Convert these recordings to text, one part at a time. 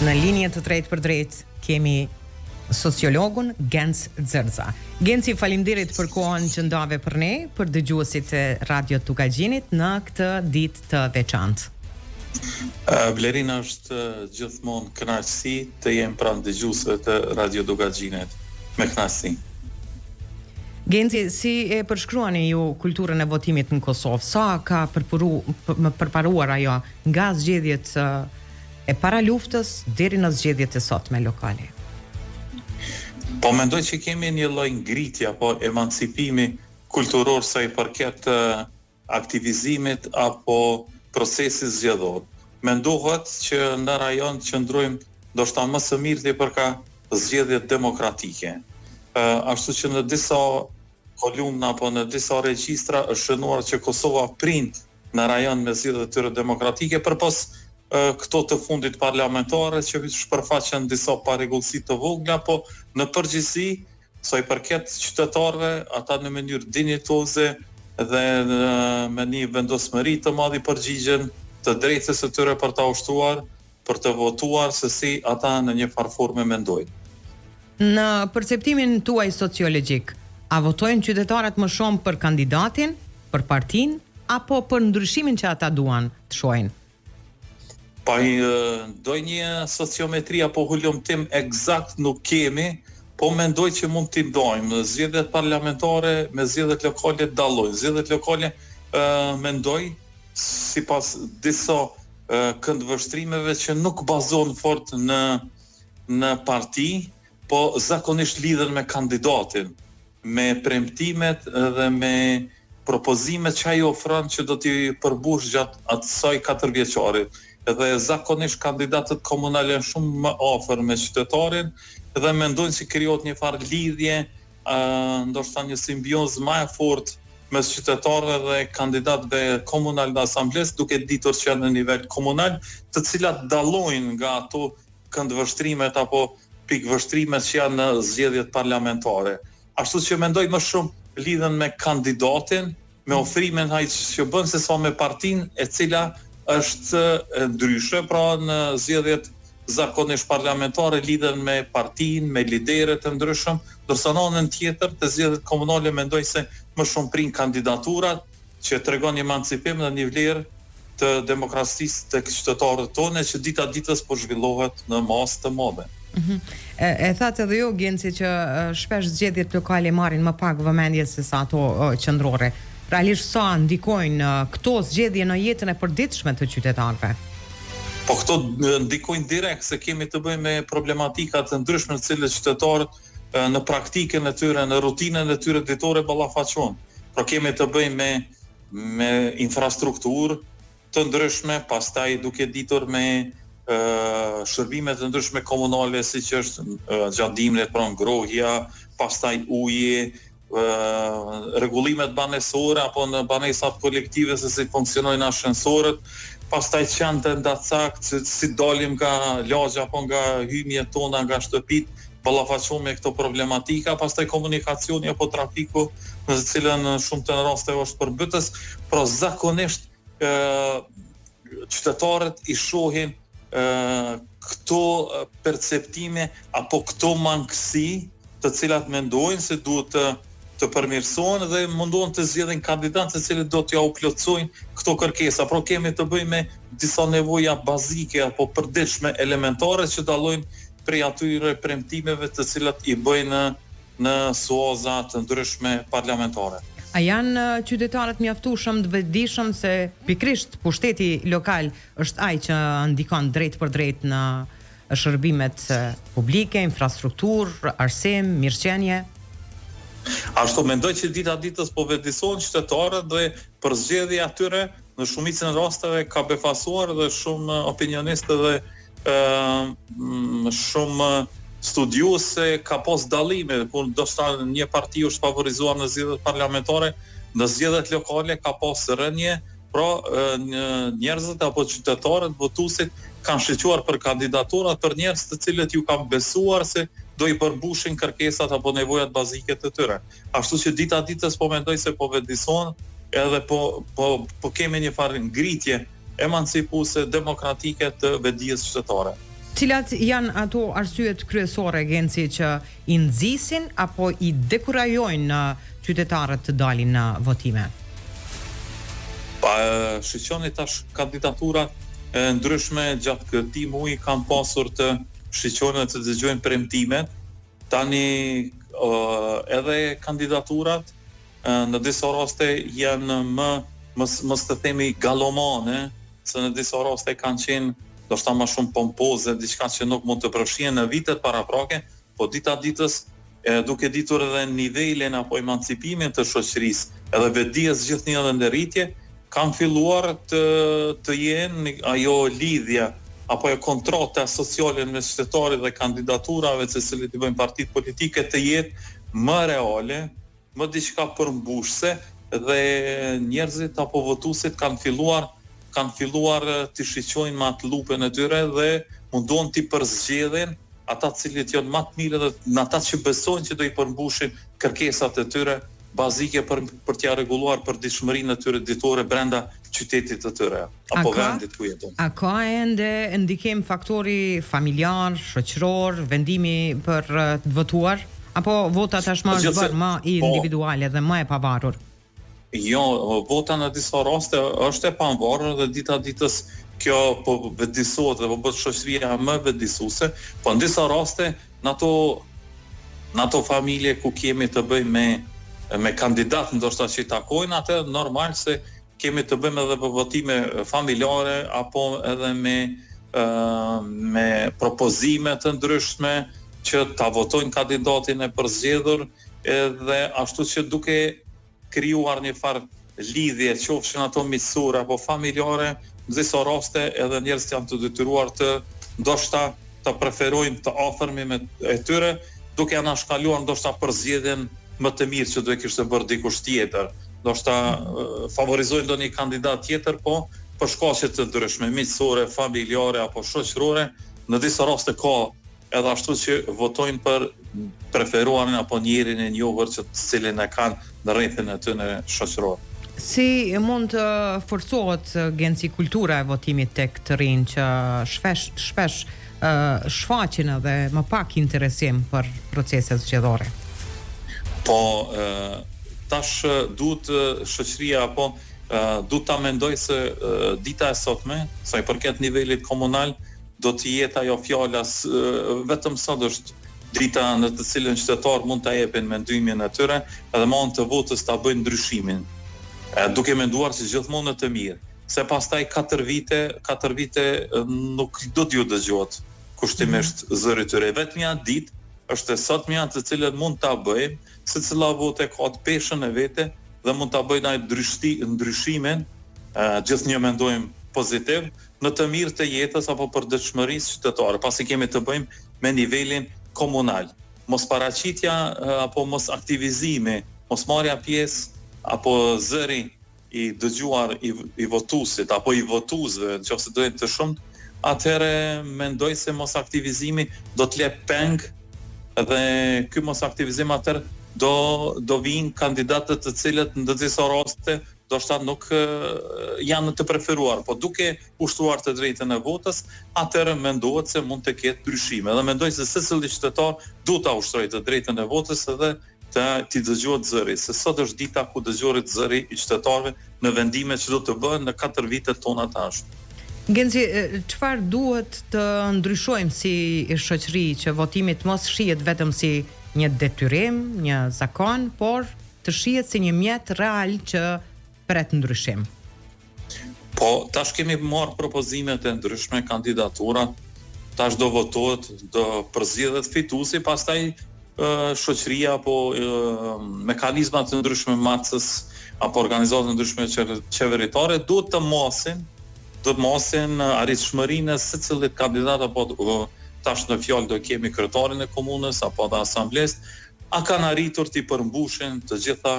Në linje të drejtë për drejtë kemi sociologun Genc Xerza. Genci, faleminderit për kohën që ndave për ne, për dëgjuesit e Radio Tukagjinit në këtë ditë të veçantë. Blerina, është gjithmonë kënaqësi të jem pranë dëgjuesve të Radio Tukagjinit. Me kënaqësi. Genci, si e përshkruani ju kulturën e votimit në Kosovë? Sa ka përparuar ajo nga zgjedhjet e para luftës deri në zgjedhjet e sotme lokale? Po mendoj që kemi një lloj ngritje apo emancipimi kulturor sa i përket aktivizimit apo procesit zgjedhor. Mendohet që në rajon qëndrojmë ndoshta më së miri përka zgjedhjet demokratike. Ashtu që në disa kolumna apo në disa regjistra është shënuar që Kosova prind në rajon me zgjedhjet e tyre demokratike përpos këto të fundit parlamentare që shpërfaqen disa parregullsi të vogla, po në përgjithësi sa i përket qytetarëve, ata në mënyrë dinjitoze dhe me një vendosmëri të madhe përgjigjen të drejtës së tyre për ta ushtruar, për të votuar se si ata në një farë forme mendojnë. Në perceptimin tuaj sociologjik, a votojnë qytetarët më shumë për kandidatin, për partinë apo për ndryshimin që ata duan të shohin? Pa doj një sociometri apo hulumtim eksakt nuk kemi, po mendoj që mund t'i ndojmë. Zgjedhjet parlamentare me zgjedhjet lokale dallojnë. Zgjedhjet lokale mendoj sipas disa këndvështrimeve që nuk bazohen fort në parti, po zakonisht lidhen me kandidatin, me premtimet dhe me propozimet që ai ofron që do t'i përbush gjatë asaj 4 vjeçarit. Edhe zakonisht kandidatët komunale janë shumë më afër me qytetarin dhe mendojnë se krijohet një farë lidhje, ndoshta një simbiozë më e fortë mes qytetarëve dhe kandidatëve komunal në asamblesë, duke ditur që janë në nivel komunal, të cilat dallojnë nga ato këndvështrimet apo pikvështrimet që janë në zgjedhjet parlamentare. Ashtu që mendoj më shumë lidhen me kandidatin, me ofrimin ai që bën se sa me partinë e cila është ndryshe, pra në zgjedhjet zakonisht parlamentare lidhen me partinë, me liderët të ndryshëm, ndërsa në anën tjetër të zgjedhjet komunale mendoj se më shumë prin kandidaturat që tregon një emancipim dhe një vlerë të demokracisë tek qytetarët tonë që dita ditës po zhvillohet në masë të madhe. E thatë edhe ju, Genci, që shpesh zgjedhjet lokale marrin më pak vëmendje se sa ato qendrore. Realisht sa ndikojnë këto zgjedhje në jetën e përditshme të qytetarëve? Po këto ndikojnë direkt se kemi të bëjmë me problematika të ndryshme të cilët qytetarët në praktikën e tyre, në rutinën e tyre ditore ballafaqojnë. Pra kemi të bëjmë me infrastrukturë të ndryshme, pastaj duke ditur me shërbime të ndryshme komunale, siç është xhadimlet, pra ngrohja, pastaj uji, rregullimet banesore apo në banesat kolektive se si funksionojnë ashensorët, pastaj çante ndacakt, si dalim nga lagja apo nga hymjet tona nga shtëpit, ballafaqohemi me këto problematika, pastaj komunikacioni apo trafiku, në të cilën shumë të raste është përbytës, pra zakonisht qytetarët i shohin këto perceptime apo këto mangësi të cilat mendojnë se duhet të përmirësohen dhe mundohen të zgjedhin kandidatë të cilët do t'ja u plotësojnë këto kërkesa. Por kemi të bëjmë me disa nevoja bazike apo përditshme elementare që dallojnë prej atyre premtimeve të cilat i bëjnë në suaza të ndryshme parlamentare. A janë qytetarët mjaftueshëm të vetëdijshëm se pikërisht pushteti lokal është ai që ndikon drejt për drejt në shërbimet publike, infrastrukturë, arsim, mirëqenie? Ashtu mendoj që dita ditës po vetëdijsohen qytetarët dhe për zgjedhje atyre në shumicën e rasteve ka befasuar dhe shumë opinionistë dhe shumë studiuese ka pas dallime, kur ndoshta një parti është favorizuar në zgjedhjet parlamentare, në zgjedhjet lokale ka pas rënje, pra njerëzit apo qytetarët votuesit kanë shqetësuar për kandidaturat për njerëz të cilët ju kanë besuar se do i përbushin kërkesat apo nevojat bazike të tyre. Ashtu që dita ditës po mendoj se po vetëdijsohen edhe po kemi një farë ngritje emancipuese demokratike të vetëdijes qytetare. Cilat janë ato arsyet kryesore, Genci, që i nxisin apo i dekurajojnë qytetarët të dalin në votime? Shqyqoni tash kandidaturat ndryshme gjatë këtij muaji kanë pasur të shqyqonin të dëgjojnë premtimet. Tani edhe kandidaturat në disa raste janë mos të themi gallomane, se në disa raste kanë qenë ndoshta më shumë pompoze, diçka që nuk mund të përfshihen në vitet paraprake, po dita ditës duke ditur edhe nivelin apo emancipimin të shoqërisë, edhe vetdijes gjithnjë dhe ndërritje, kanë filluar të jenë ajo lidhja apo ajo kontrata sociale me qytetarit dhe kandidaturave të cilit i bëjnë partitë politike të jetë më reale, më diçka përmbushse, dhe njerëzit apo votuesit kanë filluar të shiqojnë me atë lupën e tyre dhe mundon t'i përzgjedhin ata cilët janë më të mirë dhe në ata që besojnë që do i përmbushin kërkesat e tyre bazike për t'ia rregulluar përditshmërinë e tyre ditore brenda qytetit të tyre apo vendit ku jetojnë. A ka ende ndikim faktori familjar, shoqëror, vendimi për të votuar, apo vota tashmë është bërë më individuale dhe më e pavarur? Jo, vota në disa raste është e pavarur dhe dita ditës kjo po vetëdijsohet dhe po bëhet shoqëria më vetëdijsuese, po në disa raste në ato familje ku kemi të bëjmë me kandidat ndoshta që i takojnë, atë normal se kemi të bëjmë edhe për votime familjare apo edhe me propozime të ndryshme që ta votojnë kandidatin e përzgjedhur, edhe ashtu që duke krijuar një farë lidhje, qofshin ato miqësore apo familjare, në disa raste edhe njerëzit janë të detyruar të ndoshta të preferojnë të afërmi me e tyre, duke anashkaluar ndoshta përzgjedhjen më të mirë që do e kishte bërë dikush tjetër. Ndoshta favorizojnë ndonjë kandidat tjetër, po për shkaqe të ndryshme, miqësore, familjare apo shoqërore, në disa raste ka edhe ashtu që votojnë për preferuarin apo njerin e njohur që të cilin e kanë në rrethin e tyre shoqëror. Si mund të forcohet, Genci, kultura e votimit tek të rinj që shpesh shfaqin edhe më pak interesim për proceset zgjedhore? Po, tash duhet shoqëria apo duhet ta mendoj se dita e sotme, sa i përket nivelit komunal, do të jetë ajo fjala vetëm sot është drita në të cilën qytetarët mund ta jepin mendimin e tyre edhe më anë të votës ta bëjnë ndryshimin. Duke menduar se gjithmonë të mirë, se pastaj 4 vite nuk do t'ju dëgjohet kushtimisht zëri tyre. Vetëm një ditë është e sotmja të cilën mund ta bëjmë, secila vote ka të peshën e vete dhe mund ta bëjnë ai ndryshimin, gjithnjë mendojmë pozitiv, në të mirë të jetës apo për dëshmërisë qytetare, pasi kemi të bëjmë me nivelin komunal. Mos paraqitja apo mos aktivizimi, mos marrja pjesë apo zëri i dëgjuar i votuesit apo i votuesve, nëse do jenë të shumt, atëherë mendoj se mos aktivizimi do të lë peng dhe ky mos aktivizim atëherë do vinë kandidatët të cilët në disa raste ndoshta nuk janë të preferuar, po duke ushtruar të drejtën e votës, atëherë mendohet se mund të ketë ndryshime. Dhe mendoj se secili qytetar duhet ta ushtrojë të drejtën e votës edhe t'i dëgjohet zëri, se sot është dita ku dëgjohet zëri i qytetarëve në vendimet që do të bëhen në 4 vitet tona tash. Genci, çfarë duhet të ndryshojmë si shoqëri që votimi të mos shihet vetëm si një detyrim, një zakon, por të shihet si një mjet real që pret ndryshim? Po, tash kemi marrë propozimet e ndryshme, kandidaturat, tash do votohet, do përzgjedhet fituesi, pastaj shoqëria apo mekanizmat të ndryshme macës apo organizata të ndryshme qeveritare duhet të mosin arritshmërinë e secilit kandidat apo tash në fjalë do kemi kryetarin e komunës apo të asamblesë, a kanë arritur t'i përmbushin të gjitha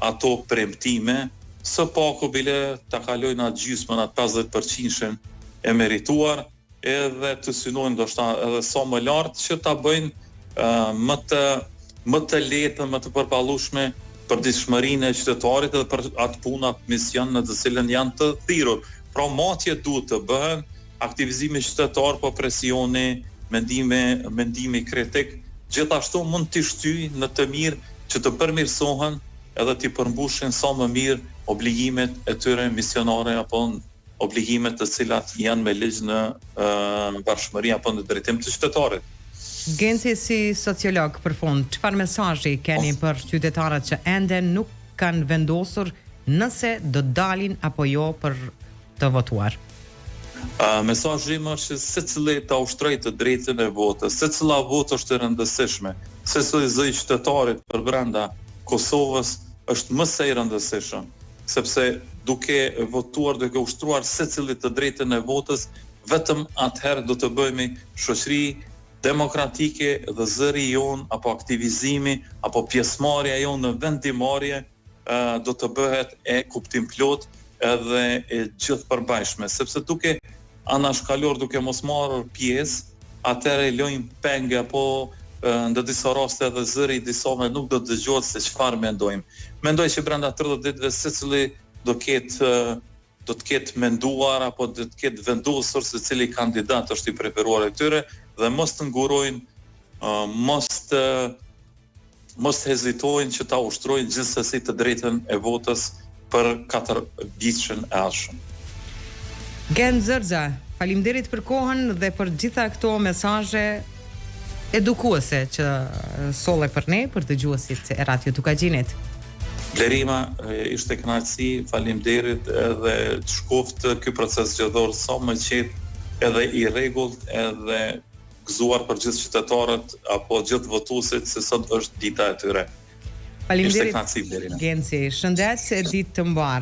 ato premtime, së paku bile ta kalojnë atë gjysmën, atë 50% e merituar, edhe të synojnë ndoshta edhe sa më lart që ta bëjnë më të lehtë, më të përballueshme për dishmërinë e qytetarit edhe për atë punë, atë mision në të cilën janë të thirrur. Pra matje duhet të bëhen aktivizimi qytetar, po presioni, mendimi kritik, gjithashtu mund t'i shtyj në të mirë që të përmirësohen edhe t'i përmbushin sa më mirë obligimet e tyre misionare apo obligimet të cilat janë me ligj në bashkëmëri apo në drejtim të qytetarit. Genci, si sociolog për fund, çfarë mesazhi keni për qytetarët që ende nuk kanë vendosur nëse do dalin apo jo për të votuar? Mesazhi im është që secili ta ushtrojë të drejtën e votës, secila votë është e rëndësishme, secili zë i qytetarit për brenda Kosovës është më së rëndësishëm, sepse duke votuar, duke ushtruar secilit të drejtën e votës, vetëm atëherë do të bëhemi shoqëri demokratike dhe zëri jon apo aktivizimi apo pjesëmarrja jon në vendimarrje do të bëhet e kuptim plot edhe e gjithë përbashme, sepse duke anashkalor, duke mos marrë pjesë, atëherë lojmë penge apo në disa raste edhe zëri i disave nuk do të dëgjohet se çfarë mendojmë. Mendoj që brenda 30 ditëve secili do të ketë menduar apo do të ketë vendosur se cili kandidat është i preferuar e tyre dhe mos të ngurojnë, mos hezitojnë që ta ushtrojnë gjithsesi të drejtën e votës për 4 viteën e ardhshëm. Gen Zërza, faleminderit për kohën dhe për gjitha këto mesazhe edukuese që solle për ne, për dëgjuesit e Radio Tukagjinit. Blerima, ishte kënaqësi, faleminderit edhe të shkoftë ky proces zgjedhor sa më qetë edhe i rregullt edhe gëzuar për gjithë qytetarët apo gjithë votuesit se sot është dita e tyre. Faleminderit. Ishte kënaqësi, Blerima. Genci, shëndet, ditë të mbar.